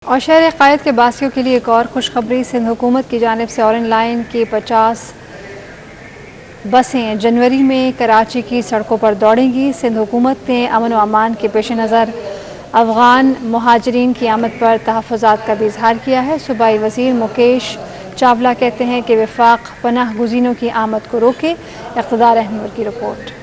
और शहर क़ायद के बासियों के लिए एक और खुशखबरी। सिंध हुकूमत की जानिब से ऑरेंज लाइन की 50 बसें जनवरी में कराची की सड़कों पर दौड़ेंगी। सिंध हुकूमत ने अमन व अमान के पेश नज़र अफ़गान मुहाजिरीन की आमद पर तहफ़्फ़ुज़ात का भी इजहार किया है। सूबाई वज़ीर मुकेश चावला कहते हैं कि वफाक पनाह गुज़ीनों की आमद को रोके। इक़्तिदार अहमद की रिपोर्ट।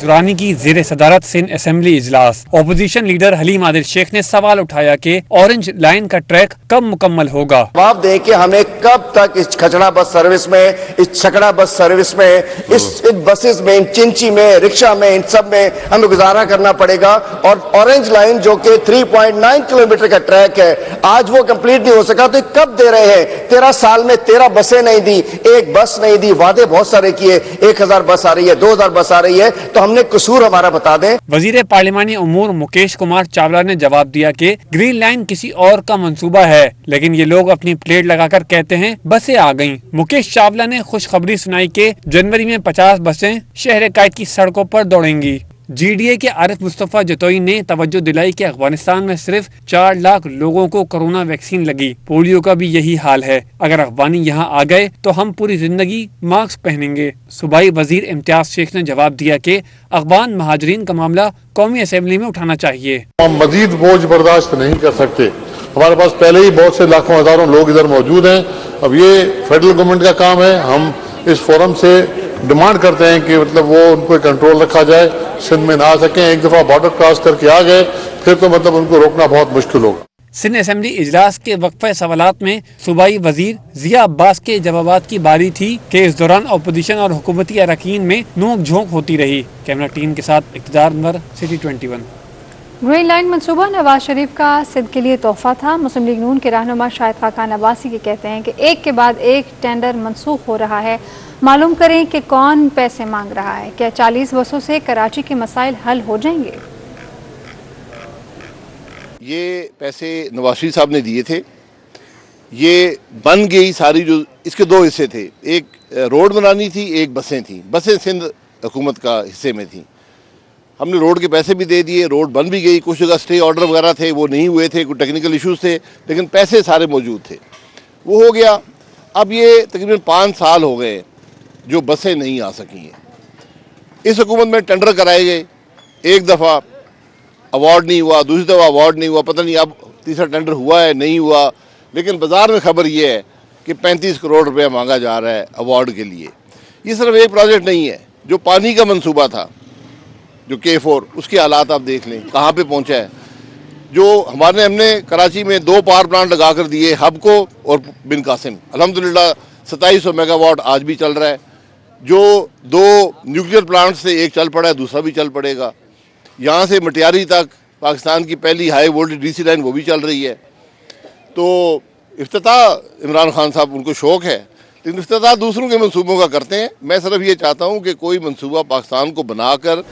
दुरानी की ज़ेर सदारत सिंध असेंबली इजलास। ओपोजिशन लीडर हलीम आदिल शेख ने सवाल उठाया कि ऑरेंज लाइन का ट्रैक कब मुकम्मल होगा। जवाब दें कि हमें कब तक इस खचड़ा बस सर्विस में, इस छकड़ा बस सर्विस में, इस बसेस में, इन चिंची में, रिक्शा में, इन सब में हमें गुजारा करना पड़ेगा। और ऑरेंज लाइन जो कि 3.9 किलोमीटर का ट्रैक है, आज वो कंप्लीट नहीं हो सका। तो कब दे रहे हैं? 13 साल में 13 बसें नहीं दी, एक बस नहीं दी। वादे बहुत सारे किए, 1000 बस आ रही है, 2000 बस आ रही है, तो हमने कसूर हमारा बता दें। वजीर पार्लिमानी उमूर मुकेश कुमार चावला ने जवाब दिया कि ग्रीन लाइन किसी और का मंसूबा है, लेकिन ये लोग अपनी प्लेट लगाकर कहते हैं बसें आ गईं। मुकेश चावला ने खुशखबरी सुनाई कि जनवरी में 50 बसें शहर क़ायद की सड़कों पर दौड़ेंगी। GDA के आरिफ मुस्तफ़ा जतोई ने तवज्जो दिलाई कि अफगानिस्तान में सिर्फ 4 लाख लोगों को कोरोना वैक्सीन लगी। पोलियो का भी यही हाल है। अगर अफगानी यहाँ आ गए तो हम पूरी जिंदगी मास्क पहनेंगे। सूबाई वजीर इम्तियाज शेख ने जवाब दिया कि अफगान महाजरीन का मामला कौमी असेंबली में उठाना चाहिए। हम मजीद बोझ बर्दाश्त नहीं कर सकते। हमारे पास पहले ही बहुत से लाखों हजारों लोग इधर मौजूद हैं। अब ये फेडरल गवर्नमेंट का काम है। हम इस फोरम से डिमांड करते हैं कि मतलब वो उनको कंट्रोल रखा जाए, सिंध में ना आ सकें। एक दफ़ा बॉर्डर क्रॉस करके आ गए फिर तो मतलब उनको रोकना बहुत मुश्किल होगा। सिंध असेंबली इजलास के वक्फे सवालात में सूबाई वजीर जिया अब्बास के जवाबात की बारी थी कि इस दौरान अपोजिशन और हुकूमती अरकान में नोक झोंक होती रही। कैमरा टीम के साथ इक़्तिदार अनवर, सिटी 21। ग्रीन लाइन मंसूबा नवाज शरीफ का सिंध के लिए तोहफा था। मुस्लिम लीग नून के रहनुमा शाहिद खाकान अब्बासी के कहते हैं कि एक के बाद एक टेंडर मनसूख हो रहा है। मालूम करें कि कौन पैसे मांग रहा है। क्या 40 बसों से कराची के मसाइल हल हो जाएंगे? ये पैसे नवाज शरीफ साहब ने दिए थे। ये बन गई सारी, जो इसके 2 हिस्से थे, एक रोड बनानी थी, एक बसें थी। बसें सिंध हुकूमत का हिस्से में थी। हमने रोड के पैसे भी दे दिए, रोड बन भी गई। कुछ जगह स्टे ऑर्डर वगैरह थे, वो नहीं हुए थे, कुछ टेक्निकल इश्यूज थे, लेकिन पैसे सारे मौजूद थे, वो हो गया। अब ये तकरीबन 5 साल हो गए जो बसें नहीं आ सकी हैं। इस हुकूमत में टेंडर कराए गए, एक दफ़ा अवार्ड नहीं हुआ, दूसरी दफ़ा अवार्ड नहीं हुआ, पता नहीं अब तीसरा टेंडर हुआ है नहीं हुआ। लेकिन बाज़ार में खबर ये है कि 35 करोड़ रुपया मांगा जा रहा है अवार्ड के लिए। ये सिर्फ एक प्रोजेक्ट नहीं है। जो पानी का मंसूबा था, जो K4, उसके हालात आप देख लें कहाँ पे पहुँचा है। जो हमने कराची में 2 पावर प्लांट लगा कर दिए, हबको और बिन कासिम। अल्हम्दुलिल्लाह 2700 मेगावाट आज भी चल रहा है। जो 2 न्यूक्लियर प्लांट्स से एक चल पड़ा है, दूसरा भी चल पड़ेगा। यहाँ से मटियारी तक पाकिस्तान की पहली हाई वोल्टेज DC लाइन वो भी चल रही है। तो इफ्तिताह इमरान खान साहब, उनको शौक़ है, लेकिन इफ्तिताह दूसरों के मंसूबों का करते हैं। मैं सिर्फ ये चाहता हूँ कि कोई मंसूबा पाकिस्तान को बनाकर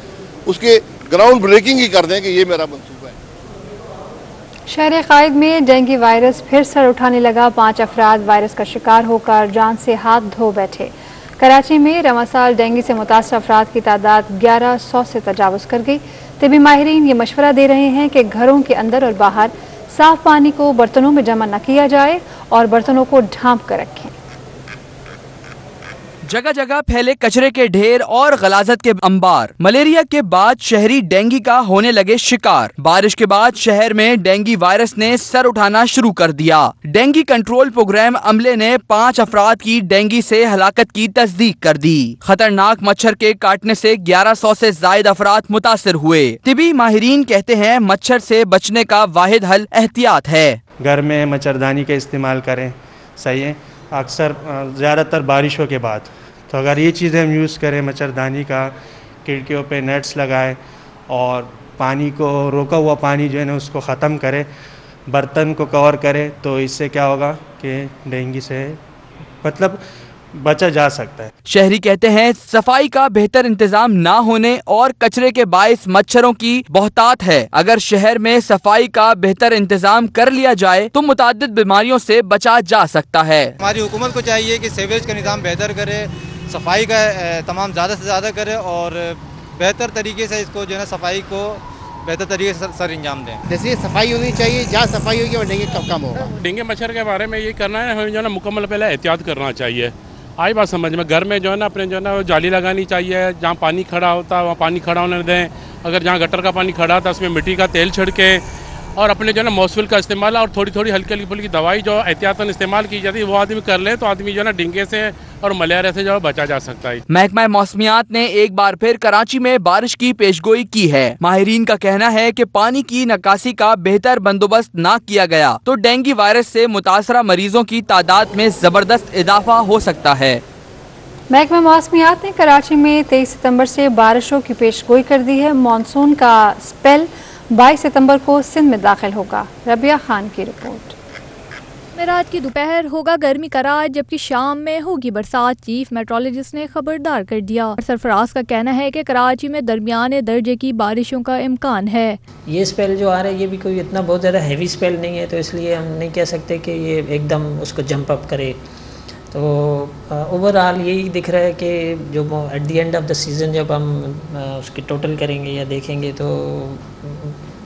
उसके ग्राउंड ब्रेकिंग ही कर दें कि ये मेरा मंसूबा है। शहर क़ायद में डेंगू वायरस फिर सर उठाने लगा। 5 अफराद वायरस का शिकार होकर जान से हाथ धो बैठे। कराची में रवां साल डेंगू से मुतासर अफराद की तादाद 1100 से तजावुज़ कर गई। तिबी माहिरीन ये मशवरा दे रहे हैं कि घरों के अंदर और बाहर साफ पानी को बर्तनों में जमा न किया जाए और बर्तनों को ढांप कर रखें। जगह जगह फैले कचरे के ढेर और गलाजत के अंबार। मलेरिया के बाद शहरी डेंगू का होने लगे शिकार। बारिश के बाद शहर में डेंगू वायरस ने सर उठाना शुरू कर दिया। डेंगू कंट्रोल प्रोग्राम अमले ने 5 अफराद की डेंगू से हलाकत की तस्दीक कर दी। खतरनाक मच्छर के काटने से 1100 से ज्यादा अफराद मुतासिर हुए। तिबी माहिरीन कहते हैं मच्छर से बचने का वाहिद हल एहतियात है। घर में मच्छरदानी का इस्तेमाल करें, सही है। अक्सर ज़्यादातर बारिशों के बाद तो अगर ये चीज़ें हम यूज़ करें, मच्छरदानी का, खिड़कियों पे नेट्स लगाएं और पानी को, रोका हुआ पानी जो है ना उसको ख़त्म करें, बर्तन को कवर करें, तो इससे क्या होगा कि डेंगू से मतलब बचा जा सकता है। शहरी कहते हैं सफाई का बेहतर इंतजाम ना होने और कचरे के बाइस मच्छरों की बहुतात है। अगर शहर में सफाई का बेहतर इंतजाम कर लिया जाए तो मुतादिद बीमारियों से बचा जा सकता है। हमारी हुकूमत को चाहिए कि सीवरेज का निज़ाम बेहतर करे, सफाई का तमाम ज़्यादा से ज़्यादा करे और बेहतर तरीके से इसको जो है ना सफाई को बेहतर तरीके से सर इंजाम दें। जैसे सफाई होनी चाहिए, जहाँ सफाई होगी वहाँ डेंगू कम होगा। डेंगू मच्छर के बारे में ये करना है, हमें जो है ना मुकम्मल पहले एहतियात करना चाहिए। आई बात समझ में, घर में जो है ना अपने जो है ना जाली लगानी चाहिए, जहाँ पानी खड़ा होता है वहाँ पानी खड़ा होने दें, अगर जहाँ गटर का पानी खड़ा था उसमें मिट्टी का तेल छिड़कें और अपने जो है ना मौसफिल का इस्तेमाल और थोड़ी थोड़ी हल्की फुल्की दवाई जो एहतियातन इस्तेमाल की जाती है वो आदमी कर ले तो आदमी जो है ना डेंगू से और मलेरिया से जो है बचा जा सकता है। महकमा मौसमियात ने एक बार फिर कराची में बारिश की पेशगोई की है। माहिरीन का कहना है कि पानी की निकासी का बेहतर बंदोबस्त न किया गया तो डेंगू वायरस से मुतासरा मरीजों की तादाद में जबरदस्त इजाफा हो सकता है। महकमा मौसमियात ने कराची में 23 सितंबर से बारिशों की पेशगोई कर दी है। मानसून का स्पेल 22 सितंबर को सिंध में दाखिल होगा। रबिया खान की रिपोर्ट। रात की दोपहर होगा गर्मी का राज, जबकि शाम में होगी बरसात। चीफ मेट्रोलॉजिस्ट ने खबरदार कर दिया। सरफराज का कहना है कि कराची में दरमियाने दर्जे की बारिशों का इम्कान है। ये स्पेल जो आ रहा है ये भी कोई इतना बहुत ज़्यादा हैवी स्पेल नहीं है, तो इसलिए हम नहीं कह सकते कि ये एकदम उसको जंप अप करे। तो ओवरऑल यही दिख रहा है कि जो at the end of the season जब हम उसकी टोटल करेंगे या देखेंगे तो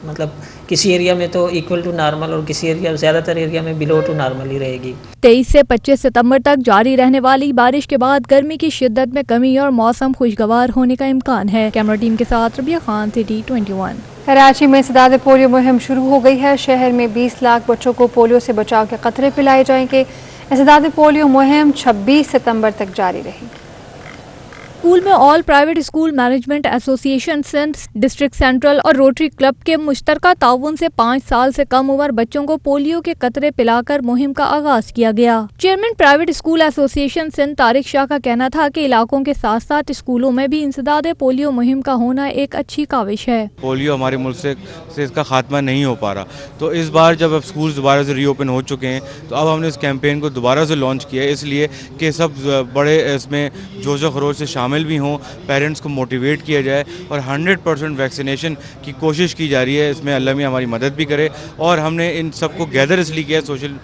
मतलब किसी एरिया में तो इक्वल टू नॉर्मल और किसी एरिया ज़्यादातर एरिया में बिलो टू नॉर्मल ही रहेगी। 23 से 25 सितंबर तक जारी रहने वाली बारिश के बाद गर्मी की शिद्दत में कमी और मौसम खुशगवार होने का इम्कान है। कैमरा टीम के साथ रबिया खान, सिटी 21। कराची में इंसदाद पोलियो मुहिम शुरू हो गई है। शहर में 20 लाख बच्चों को पोलियो से बचाव के कतरे पिलाए जाएंगे। इंसदाद पोलियो मुहिम 26 सितंबर तक जारी रहेगी। स्कूल में all private school management association Sindh, district central और रोटरी क्लब के मुश्तरका ताउन से 5 साल से कम उम्र बच्चों को पोलियो के कतरे पिलाकर मुहिम का आगाज किया गया। Chairman private school association Sindh Tariq Shah का कहना था कि इलाकों के साथ साथ स्कूलों में भी इंसदाद पोलियो मुहिम का होना एक अच्छी काविश है। पोलियो हमारे मुल्क से इसका खात्मा नहीं हो पा रहा, तो इस बार जब अब स्कूल दोबारा से रीओपन हो चुके हैं तो अब हमने इस कैंपेन को दोबारा से लॉन्च किया है, इसलिए कि सब बड़े इसमें जोश खरोश से शामिल भी हों, पेरेंट्स को मोटिवेट किया जाए और 100% वैक्सीनेशन की कोशिश की जा रही है। इसमें अल्लाह मियां हमारी मदद भी करे और हमने इन सबको गैदर इसलिए किया सोशल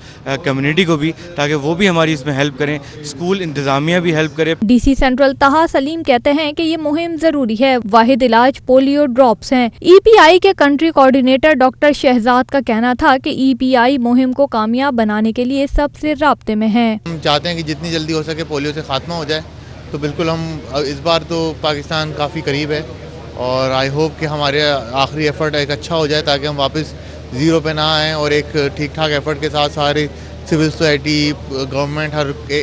कम्युनिटी को भी, ताकि वो भी हमारी इसमें हेल्प करें, स्कूल इंतजामिया भी हेल्प करे। डीसी सेंट्रल ताहा सलीम कहते हैं कि ये मुहिम जरूरी है। वाहिद इलाज पोलियो ड्रॉप्स हैं। EPI के कंट्री कोऑर्डिनेटर डॉक्टर शहजाद का कहना था कि EPI मुहिम को कामयाब बनाने के लिए सबसे राब्ते में है। हम चाहते हैं कि जितनी जल्दी हो सके पोलियो से खात्मा हो जाए, तो बिल्कुल हम इस बार तो पाकिस्तान काफ़ी करीब है और आई होप कि हमारे आखिरी एफर्ट एक अच्छा हो जाए ताकि हम वापस ज़ीरो पे ना आएँ और एक ठीक ठाक एफर्ट के साथ सारे सिविल सोसाइटी, गवर्नमेंट,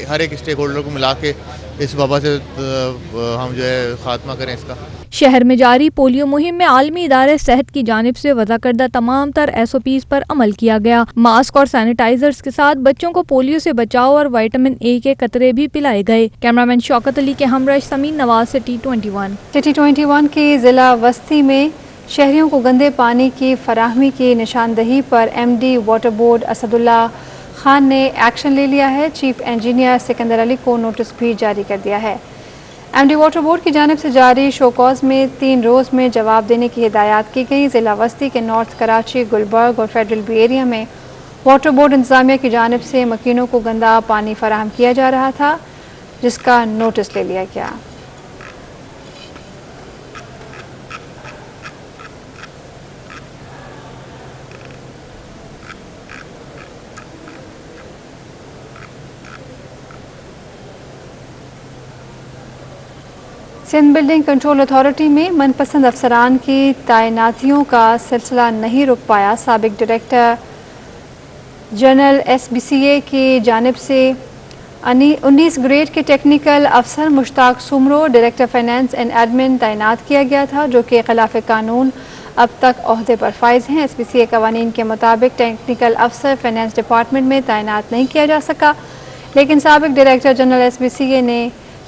हर एक स्टेक होल्डर को मिला के इस वबा से हम जो है खात्मा करें इसका। शहर में जारी पोलियो मुहिम में आलमी इदारे सेहत की जानिब से वज़ा करदा तमाम तर SOPs पर अमल किया गया। मास्क और सैनिटाइजर्स के साथ बच्चों को पोलियो से बचाव और विटामिन A के कतरे भी पिलाए गए। कैमरामैन शौकत अली के हमराह समीन नवाज, सिटी 21। सिटी 21 के जिला वस्ती में शहरियों को गंदे पानी की फराहमी की निशानदही पर MD water board Asadullah Khan ने एक्शन ले लिया है। चीफ इंजीनियर सिकंदर अली को नोटिस भी जारी कर दिया है। MD वाटर बोर्ड की जानिब से जारी शोकॉज में 3 रोज़ में जवाब देने की हिदायत की गई। ज़िला वस्ती के नॉर्थ कराची, गुलबर्ग और फेडरल बी एरिया में वाटर बोर्ड इंतजामिया की जानिब से मकीनों को गंदा पानी फराहम किया जा रहा था, जिसका नोटिस ले लिया गया। सिंध बिल्डिंग कंट्रोल अथॉरिटी में मनपसंद अफसरान की तैनातियों का सिलसिला नहीं रुक पाया। साबिक डायरेक्टर जनरल SBCA की जानिब से 19 ग्रेड के टेक्निकल अफसर Mushtaq Soomro director finance and admin तैनात किया गया था, जो कि खिलाफ कानून अब तक ओहदे पर फाइज हैं। SBCA कवानीन के मुताबिक टेक्निकल अफसर फाइनेंस डिपार्टमेंट में तैनात नहीं किया जा सका, लेकिन साबिक डायरेक्टर जनरल SBCA ने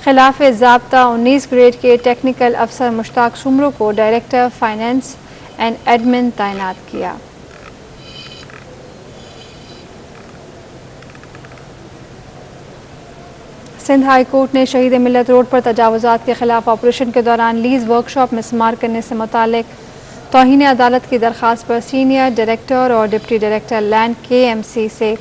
खिलाफ ज़ाब्ता 19 ग्रेड के टेक्निकल अफसर मुश्ताक सुमरो को डायरेक्टर फाइनेंस एंड एडमिन तैनात किया। सिंध हाई कोर्ट ने शहीद मिल्लत रोड पर तजावुज़ात के खिलाफ ऑपरेशन के दौरान लीज वर्कशॉप में इस्तेमाल करने से मुतालिक तौहीन अदालत की दरख्वास्त पर सीनियर डायरेक्टर और डिप्टी डायरेक्टर लैंड KMC से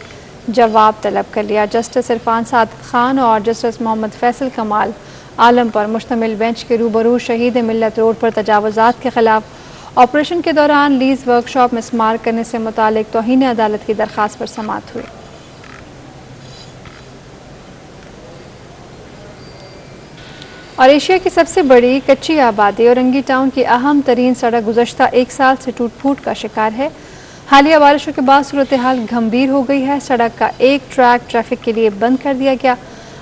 जवाब तलब कर लिया। जस्टिस इरफान सादिक खान और जस्टिस मोहम्मद फैसल कमाल आलम पर मुश्तमिल बेंच के रूबरू शहीद मिल्लत रोड पर तजावुज़ात के खिलाफ ऑपरेशन के दौरान लीज वर्कशॉप में स्मार करने से मुतालिक तौहीन अदालत की दरख्वास्त पर समाअत हुई। और एशिया की सबसे बड़ी कच्ची आबादी औरंगी टाउन की अहम तरीन सड़क गुज़श्ता एक साल से टूट फूट का शिकार है। हालिया बारिशों के बाद सूरत हाल गंभीर हो गई है। सड़क का एक ट्रैक ट्रैफिक के लिए बंद कर दिया गया।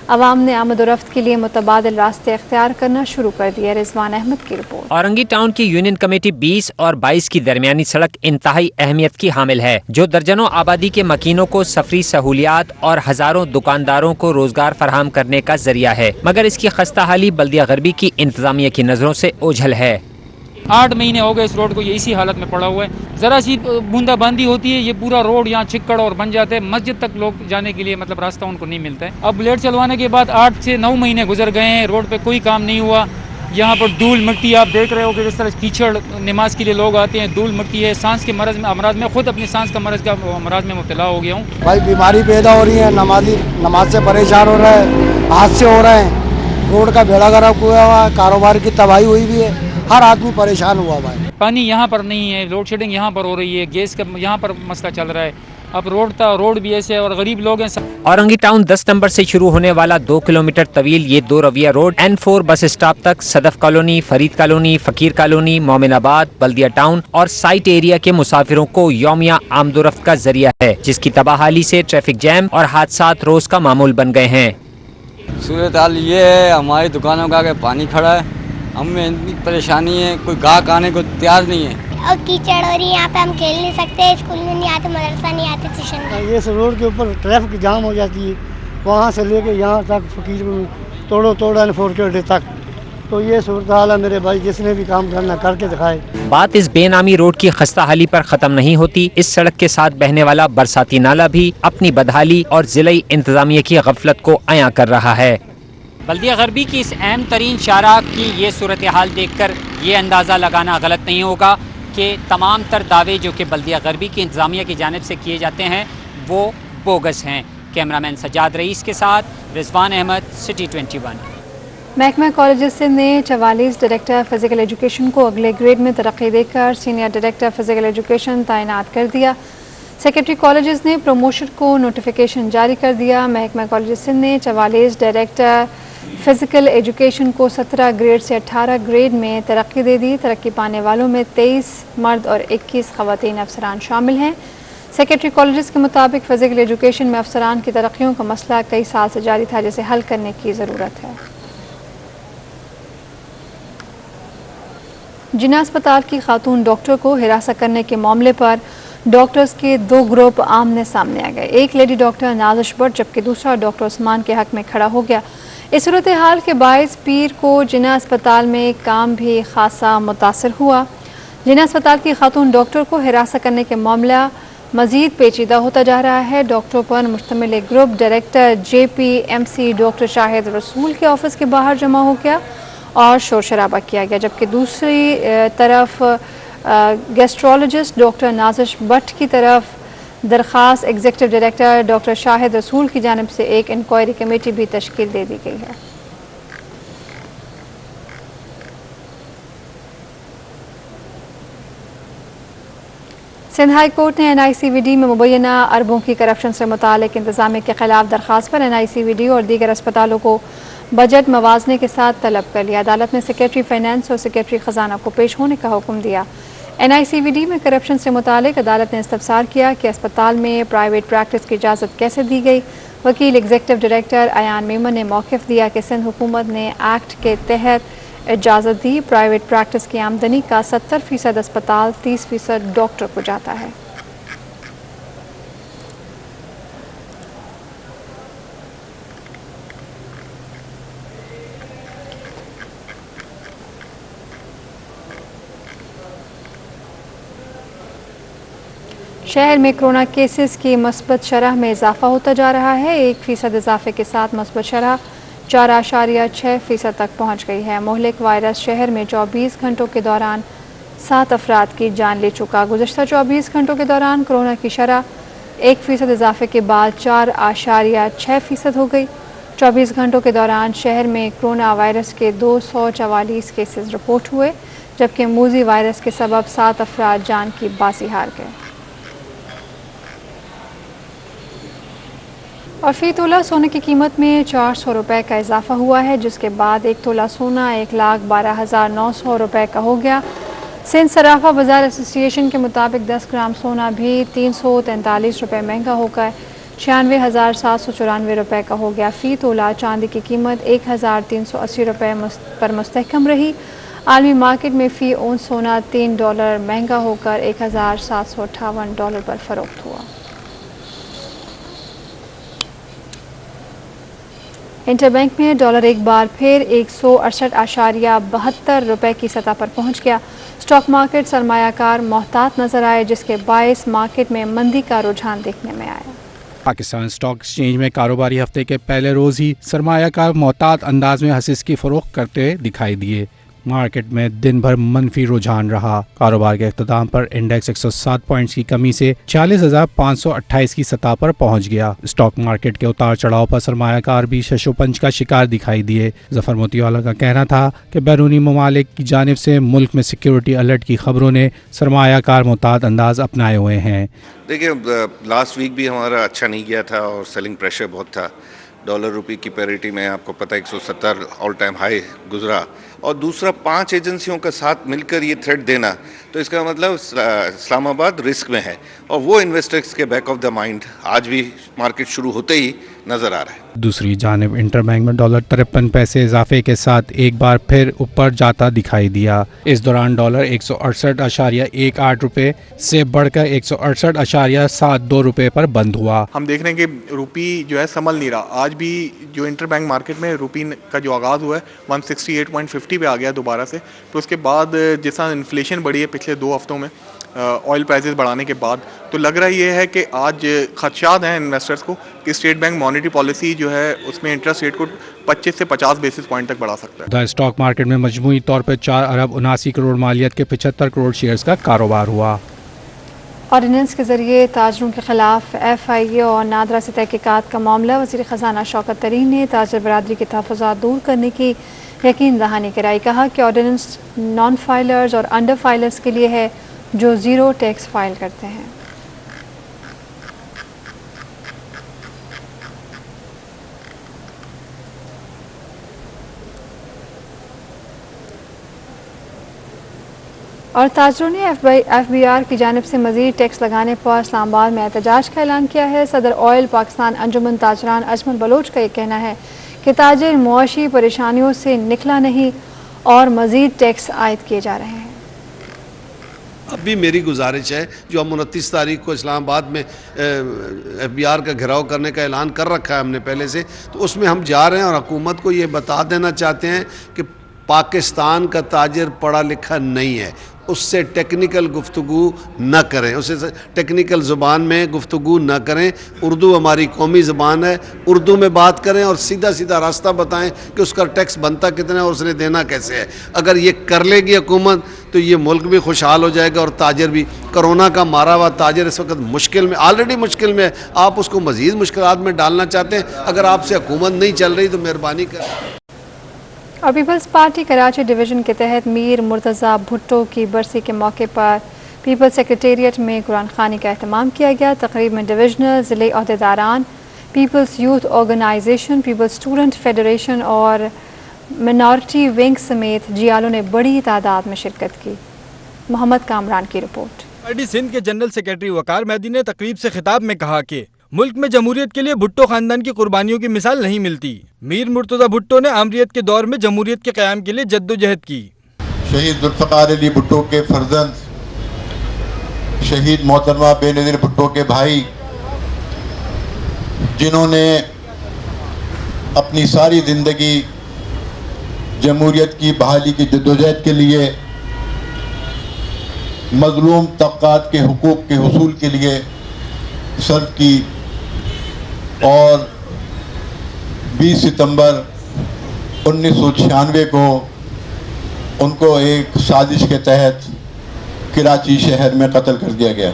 अवाम ने आमद रफ्त के लिए मुतबादिल रास्ते अख्तियार करना शुरू कर दिया। रिजवान अहमद की रिपोर्ट। औरंगी टाउन की यूनियन कमेटी 20 और 22 की दरमियानी सड़क इंतहाई अहमियत की हामिल है, जो दर्जनों आबादी के मकीनों को सफरी सहूलियात और हजारों दुकानदारों को रोजगार फराहम करने का जरिया है, मगर इसकी खस्ता हाली बल्दिया गरबी की इंतजामिया की नजरों से ओझल है। 8 महीने हो गए इस रोड को ये इसी हालत में पड़ा हुआ है। ज़रा सी बूंदाबांदी होती है, ये पूरा रोड यहाँ चिक्कड़ और बन जाते हैं। मस्जिद तक लोग जाने के लिए मतलब रास्ता उनको नहीं मिलता है। अब बुलेट चलवाने के बाद 8 से 9 महीने गुजर गए हैं, रोड पे कोई काम नहीं हुआ। यहाँ पर धूल मिट्टी आप देख रहे हो कि जिस तरह कीचड़, नमाज के लिए लोग आते हैं, धूल मिट्टी है। सांस के मरज में अमराज में खुद अपनी सांस का अमराज में मुब्तला हो गया हूँ। भाई बीमारी पैदा हो रही है, नमाज से परेशान हो रहा है, हादसे हो रहे हैं, रोड का बेड़ा गर्क हुआ हुआ है, कारोबार की तबाही हुई भी है, हर आदमी परेशान हुआ हुआ है। पानी यहाँ पर नहीं है, लोड शेडिंग यहाँ पर हो रही है, गैस का यहाँ पर मसला चल रहा है। अब रोड भी ऐसे है और गरीब लोग हैं। औरंगी टाउन 10 नंबर से शुरू होने वाला 2 किलोमीटर तवील ये 2 रविया रोड N4 बस स्टॉप तक सदफ कॉलोनी, फरीद कॉलोनी, फकीर कॉलोनी, मोमिनाबाद, बल्दिया टाउन और साइट एरिया के मुसाफिरों को यौमिया आमदोरफ्त का जरिया है, जिसकी तबाहाली से ट्रैफिक जैम और हादसात रोज का मामूल बन गए हैं। सूरत हाल ये है, हमारी दुकानों का आगे पानी खड़ा है, हमें इतनी परेशानी है, कोई गाहक आने को तैयार नहीं है। और कीचड़ हो रही है, यहाँ पे हम खेल नहीं सकते, स्कूल में नहीं आते, मदरसा नहीं आते, ट्यूशन नहीं। ये रोड के ऊपर ट्रैफिक जाम हो जाती है, वहाँ से लेके यहाँ तक फकीर तोड़ो N4 के अड्डे तक। तो ये सूरत हाल है मेरे भाई, जिसने भी काम करना करके दिखाए। बात इस बेनामी रोड की खस्ता हाली पर खत्म नहीं होती। इस सड़क के साथ बहने वाला बरसाती नाला भी अपनी बदहाली और जिलाई इंतजामिया की गफलत को अया कर रहा है। बल्दिया गरबी की इस अहम तरीन शाहराह की ये सूरत हाल देख कर ये अंदाज़ा लगाना गलत नहीं होगा कि तमाम तर दावे जो कि बल्दिया गरबी की इंतजामिया की जानिब से किए जाते हैं वो बोगस हैं। कैमरामैन सजाद रईस के साथ रिजवान अहमद, सिटी 21। महकमा कॉलेज सिंध ने 44 डायरेक्टर फिजिकल एजुकेशन को अगले ग्रेड में तरक्की देकर सीनियर डायरेक्टर फिजिकल एजुकेशन तैनात कर दिया। सेक्रेटरी कॉलेजेस ने प्रमोशन को नोटिफिकेशन जारी कर दिया। महकमा कॉलेज सिंध ने 44 डायरेक्टर फिजिकल एजुकेशन को 17 ग्रेड से 18 ग्रेड में तरक्की दे दी। तरक्की पाने वालों में 23 मर्द और 21 खवातीन अफसरान शामिल हैं। सेक्रेटरी कॉलेजेस के मुताबिक फिजिकल एजुकेशन में अफसरान की तरक्कियों का मसला कई साल से जारी था, जिसे हल करने की ज़रूरत है। जिना अस्पताल की खातून डॉक्टर को हिरासत करने के मामले पर डॉक्टर्स के 2 ग्रुप आमने सामने आ गए। एक लेडी डॉक्टर नाजिश भट्ट जबकि दूसरा डॉक्टर उस्मान के हक में खड़ा हो गया। इस सूरत हाल के बायस पीर को जिना अस्पताल में काम भी खासा मुतासर हुआ। जिना अस्पताल की खातून डॉक्टर को हिरासत करने के मामला मजीद पेचीदा होता जा रहा है। डॉक्टरों पर मुश्तमिल एक group director JPMC doctor Shahid रसूल के ऑफिस के बाहर जमा हो गया और शोर शराबा किया गया, जबकि दूसरी तरफ गैस्ट्रोलॉजिस्ट डॉक्टर नाजिश भट्ट की तरफ दरख्वास्त एग्जीक्यूटिव डायरेक्टर डॉक्टर शाहिद रसूल की जानिब से एक इंक्वायरी कमेटी भी तश्कील दे दी गई है। सिंध हाई कोर्ट ने NICVD में मुबैना अरबों की करप्शन से मुतालिक इंतजामिया के खिलाफ दरख्वास्त पर NICVD और दीगर अस्पतालों को बजट मवाजने के साथ तलब कर लिया। अदालत ने सेक्रेटरी फाइनेंस और सेक्रेटरी खजाना को पेश होने का हुक्म दिया। NICVD में करप्शन से मुतालिक अदालत ने इस्तफसार किया कि अस्पताल में प्राइवेट प्रैक्टिस की इजाज़त कैसे दी गई। वकील एग्जीक्यूटिव डायरेक्टर अयान मेमन ने मौक़िफ़ दिया कि सिंध हुकूमत ने एक्ट के तहत इजाज़त दी। प्राइवेट प्रैक्टिस की आमदनी का 70% अस्पताल, 30% डॉक्टर को जाता है। शहर में कोरोना केसेस की मस्बत शरह में इजाफा होता जा रहा है। 1% इजाफे के साथ मस्बत शरह 4.6% तक पहुँच गई है। मोहलिक वायरस शहर में 24 घंटों के दौरान 7 अफराद की जान ले चुका। गुज़श्ता 24 घंटों के दौरान कोरोना की शरह 1% इजाफे के बाद 4.6% हो गई। 24 घंटों के दौरान शहर में कोरोना वायरस के 244 केसेस रिपोर्ट हुए, जबकि मूजी वायरस के सबब 7 अफराद जान की बाजी हार गए। और फी तोला सोने की कीमत में 400 रुपये का इजाफा हुआ है, जिसके बाद 1 तोला सोना 1,12,900 रुपये का हो गया। सिंध सराफा बाजार एसोसिएशन के मुताबिक 10 ग्राम सोना भी 343 रुपये महंगा होकर 96,794 रुपये का हो गया। फ़ी तोला चांदी की कीमत 1,380 रुपये पर मुस्तहकम रही। आलमी मार्केट में फ़ी औंस सोना $3 महंगा होकर $1,758 पर फ़रोख्त हुआ। इंटरबैंक में डॉलर एक बार फिर 168.72 रुपये की सतह पर पहुंच गया। स्टॉक मार्केट सरमायाकार मोहतात नजर आए, जिसके बायस मार्केट में मंदी का रुझान देखने में आया। पाकिस्तान स्टॉक एक्सचेंज में कारोबारी हफ्ते के पहले रोज़ ही सरमायाकार मोहतात अंदाज में हसीस की फ़रोख्त करते दिखाई दिए। मार्केट में दिन भर मनफी रुझान रहा। कारोबार के इख्तिताम पर इंडेक्स 107 पॉइंट्स की कमी से 40,528 की सतह पर पहुंच गया। स्टॉक मार्केट के उतार चढ़ाव पर सरमायाकार भी शशोपंच का शिकार दिखाई दिए। जफर मोतीवाला का कहना था कि बैरूनी ममालिक की जानिब से मुल्क में सिक्योरिटी अलर्ट की खबरों ने सरमायाकार मुताद अंदाज अपनाए हुए हैं। देखिए, लास्ट वीक भी हमारा अच्छा नहीं गया था और सेलिंग प्रेशर बहुत था। डॉलर रुपये की पैरिटी में आपको पता है 170 ऑल टाइम हाई गुजरा, और दूसरा 5 एजेंसियों का साथ मिलकर ये थ्रेट देना, तो इसका मतलब इस्लामाबाद रिस्क में है, और वो इन्वेस्टर्स के बैक ऑफ द माइंड आज भी मार्केट शुरू होते ही नज़र आ रहा है। दूसरी जानिब इंटरबैंक में डॉलर 53 पैसे इजाफे के साथ एक बार फिर ऊपर जाता दिखाई दिया। इस दौरान डॉलर 168.18 रुपये से बढ़कर 168.72 रुपये पर बंद हुआ। हम देख रहे हैं कि रुपी जो है संभल नहीं रहा। आज भी जो इंटरबैंक मार्केट में रुपी का जो आगाज़ हुआ है 168.50 पे आ गया दोबारा से। तो उसके बाद जिस तरह इन्फ्लेशन बढ़ी है पिछले 2 हफ्तों में ऑयल प्राइसेस बढ़ाने के बाद, तो लग रहा ये है कि आज खदशात हैं इन्वेस्टर्स को कि स्टेट बैंक मॉनेटरी पॉलिसी जो है उसमें इंटरेस्ट रेट को 25 से 50 बेसिस पॉइंट तक बढ़ा सकता है। द स्टॉक मार्केट में मजमूई तौर पर 4 अरब 79 करोड़ मालियत के 75 करोड़ शेयर्स का कारोबार हुआ। ऑर्डिनेंस के जरिए ताजरों के खिलाफ FIA और नादरा से तहकीकात का मामला। वज़ीर ख़जाना शौकत तरीन ने ताजर बरादरी के तहफ़्फ़ुज़ात दूर करने की यकीन दहानी कराई। कहा कि ऑर्डिनेंस नॉन फाइलर्स और अंडर फाइलर्स के लिए है जो ज़ीरो टैक्स फाइल करते हैं। और ताजरों ने FBR की जानिब से मज़ीद टैक्स लगाने पर इस्लामाबाद में एहतजाज का ऐलान किया है। सदर ऑयल पाकिस्तान अंजुमन ताजरान अजमल बलोच का ये कहना है कि ताजिर मुआशी परेशानियों से निकला नहीं और मज़ीद टैक्स आयद किए जा रहे हैं। अब भी मेरी गुजारिश है, जो हम 29 तारीख को इस्लामाबाद में FBR का घेराव करने का ऐलान कर रखा है हमने पहले से, तो उसमें हम जा रहे हैं और हुकूमत को ये बता देना चाहते हैं कि पाकिस्तान का ताजिर पढ़ा लिखा नहीं है, उससे टेक्निकल गुफ्तगू न करें, उससे टेक्निकल ज़ुबान में गुफ्तगू न करें। उर्दू हमारी कौमी ज़ुबान है, उर्दू में बात करें और सीधा सीधा रास्ता बताएं कि उसका टैक्स बनता कितना है और उसने देना कैसे है। अगर ये कर लेगी हुकूमत तो ये मुल्क भी खुशहाल हो जाएगा और ताजिर भी। कोरोना का मारा हुआ ताजिर इस वक्त मुश्किल में, ऑलरेडी मुश्किल में, आप उसको मज़ीद मुश्किलात में डालना चाहते हैं। अगर आपसे हुकूमत नहीं चल रही तो मेहरबानी कर। और पीपल्स पार्टी कराची डिवीज़न के तहत मीर मुर्तज़ा भुट्टो की बरसी के मौके पर पीपल्स सेक्रेटेरिएट में कुरान खानी का एहतमाम किया गया। तकरीब में डिविजनल ज़िले अहदेदारान, people's youth organisation, people's student federation और मिनॉरिटी विंग समेत जियालों ने बड़ी तादाद में शिरकत की। मोहम्मद कामरान की रिपोर्ट। पार्टी सिंध के जनरल सेक्रेटरी वकार मेहदी ने तकरीब से खिताब में कहा कि मुल्क में जमहूरियत के लिए भुट्टो खानदान की कुर्बानियों की मिसाल नहीं मिलती। मीर मुर्तज़ा भुट्टो ने आमरीत के दौर में जमहूरियत के क़याम के लिए जद्दोजहद की। शहीद जुल्फ़िकार अली भुट्टो के फर्जंद, शहीद मोहतरमा बेनज़ीर भुट्टो के भाई, जिन्होंने अपनी सारी ज़िंदगी जमहूरियत की बहाली की जद्दोजहद के लिए, मज़लूम तबक़ात के हुकूक़ के हुसूल के लिए सर्व की, और 20 सितंबर 1996 को उनको एक साजिश के तहत कराची शहर में कत्ल कर दिया गया।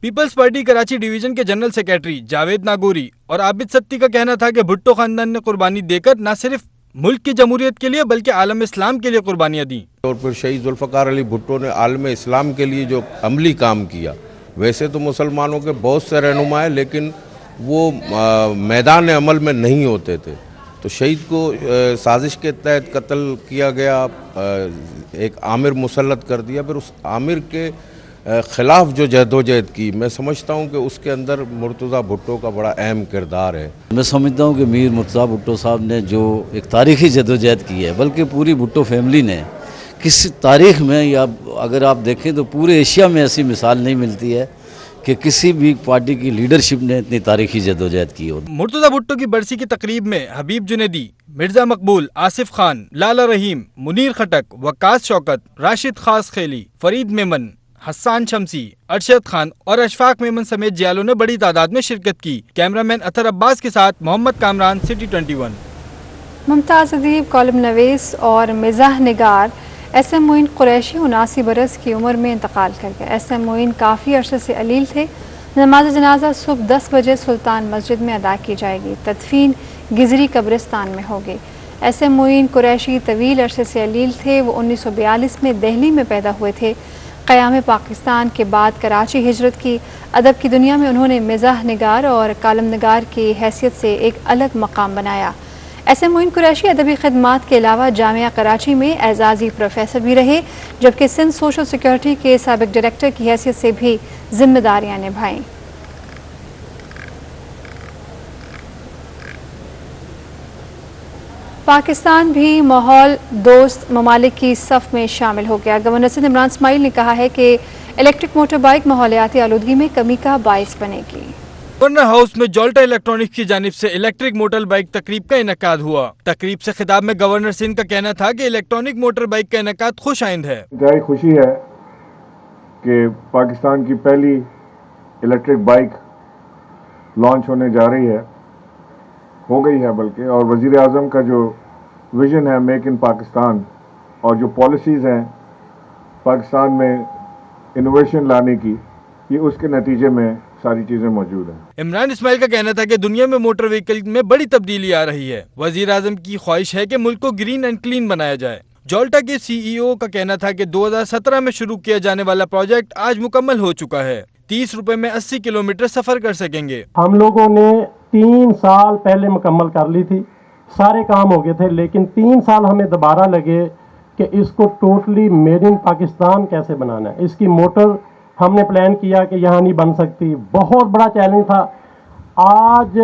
पीपल्स पार्टी कराची डिवीजन के जनरल सेक्रेटरी जावेद नागौरी और आबिद सत्ती का कहना था कि भुट्टो खानदान ने कुर्बानी देकर न सिर्फ मुल्क की जमहूरियत के लिए बल्कि आलम इस्लाम के लिए कुर्बानियाँ दी। और फिर शहीद जुल्फ़कार अली भुट्टो ने आलम इस्लाम के लिए जो अमली काम किया, वैसे तो मुसलमानों के बहुत से रहनुमा हैं लेकिन वो मैदान अमल में नहीं होते थे। तो शहीद को साजिश के तहत कत्ल किया गया, एक आमिर मुसल्लत कर दिया, फिर उस आमिर के ख़िलाफ़ जो जद्दोजहद की, मैं समझता हूँ कि उसके अंदर मुर्तज़ा भुट्टो का बड़ा अहम किरदार है। मैं समझता हूँ कि मीर मुर्तज़ा भुट्टो साहब ने जो एक तारीख़ी जद्दोजहद की है, बल्कि पूरी भुट्टो फैमिली ने, किसी तारीख़ में या अगर आप देखें तो पूरे एशिया में ऐसी मिसाल नहीं मिलती है कि किसी भी पार्टी की लीडरशिप ने इतनी तारीख़ी जद्दोजहद की हो। मुर्तज़ा भुट्टो की बरसी की तकरीब में हबीब जुनैदी, मिर्ज़ा मकबूल, आसिफ खान, लाला रहीम, मुनीर खटक, वक्कास शौकत, राशिद खास खेली, फरीद मेमन, हसन शमसी, अरशद खान और अशफाक मेमन समेत जियालों ने बड़ी तादाद में शिरकत की। कैमरामैन अतर अब्बास के साथ मोहम्मद कामरान, सिटी 21। मुमताज़ अदीब, कॉलम नवीस और मिज़ाह निगार एस एम मोइन कुरैशी 79 बरस की उम्र में इंतकाल कर गया। एस एम मोइन काफ़ी अरसे से अलील थे। नमाज जनाजा सुबह 10 बजे सुल्तान मस्जिद में अदा की जाएगी। तदफीन गिजरी कब्रिस्तान में होगी। एस एम मोइन कुरैशी तवील अरसे से अलील थे। वो 1942 में दिल्ली में पैदा हुए थे। क़याम पाकिस्तान के बाद कराची हिजरत की। अदब की दुनिया में उन्होंने मिज़ाह निगार और कालम निगार की हैसियत से एक अलग मकाम बनाया। एस एम मोइन कुरैशी अदबी खिदमात के अलावा जामिया कराची में एजाज़ी प्रोफेसर भी रहे, जबकि सिंध सोशल सिक्योरिटी के साबिक डायरेक्टर की हैसियत से भी जिम्मेदारियाँ निभाईं। पाकिस्तान भी माहौल दोस्त ममालिक की सफ़ में शामिल हो गया। गवर्नर सिंध इमरान इस्माइल ने कहा है कि इलेक्ट्रिक मोटर बाइक माहौलियाती आलूदगी में कमी का बाइस बनेगी। गवर्नर हाउस में जोल्टा इलेक्ट्रॉनिक्स की जानिब से इलेक्ट्रिक मोटर बाइक तकरीब का इनेकाद हुआ। तकरीब से खिताब में गवर्नर सिंध का कहना था कि इलेक्ट्रॉनिक मोटर बाइक का इनेकाद खुश आइंद है। इंतहाई खुशी है कि पाकिस्तान की पहली इलेक्ट्रिक बाइक लॉन्च होने जा रही है, हो गई है बल्कि, और वज़ीर आज़म का जो विज़न है मेक इन पाकिस्तान और जो पॉलिसीज़ हैं पाकिस्तान में इनोवेशन लाने की, ये उसके नतीजे में सारी चीज़ें मौजूद हैं। इमरान इस्माइल का कहना था कि दुनिया में मोटर व्हीकल में बड़ी तब्दीली आ रही है। वज़ीर आज़म की ख्वाहिश है कि मुल्क को ग्रीन एंड क्लीन बनाया जाए। जोल्टा के CEO का कहना था कि 2017 में शुरू किया जाने वाला प्रोजेक्ट आज मुकम्मल हो चुका है। 30 रुपए में 80 किलोमीटर सफर कर सकेंगे। हम लोगों ने 3 साल पहले मुकम्मल कर ली थी, सारे काम हो गए थे, लेकिन 3 साल हमें दोबारा लगे कि इसको टोटली मेड इन पाकिस्तान कैसे बनाना है। इसकी मोटर हमने प्लान किया कि यहाँ नहीं बन सकती, बहुत बड़ा चैलेंज था। आज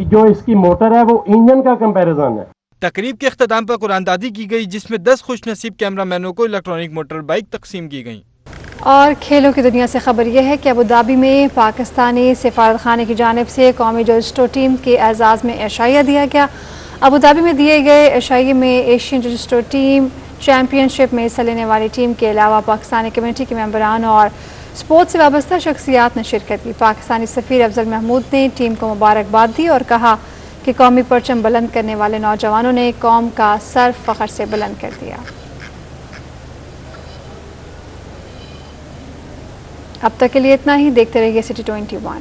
जो इसकी मोटर है वो इंजन का कंपैरिजन है। तकरीब के अख्ताम पर कुरानदादी की गई, जिसमें 10 खुशनसीब कैमरामैनों को इलेक्ट्रॉनिक मोटर बाइक तकसीम की गई। और खेलों की दुनिया से खबर यह है कि अबू धाबी में पाकिस्तानी सिफारत खाने की जानिब से कौमी जजिस्टो टीम के एजाज़ में एशाइया दिया गया। अबू धाबी में दिए गए एशाइये में एशियन जजिस्टो टीम चैम्पियनशिप में हिस्सा लेने वाली टीम के अलावा पाकिस्तानी कमेटी के मेंबरान और स्पोर्ट्स से वाबस्ता शख्सियात ने शिरकत की। पाकिस्तानी सफ़ीर अफजल महमूद ने टीम को मुबारकबाद दी और कहा कि कौमी परचम बुलंद करने वाले नौजवानों ने कौम का सर फ़ख्र से बुलंद कर दिया। अब तक के लिए इतना ही। देखते रहिए सिटी 21।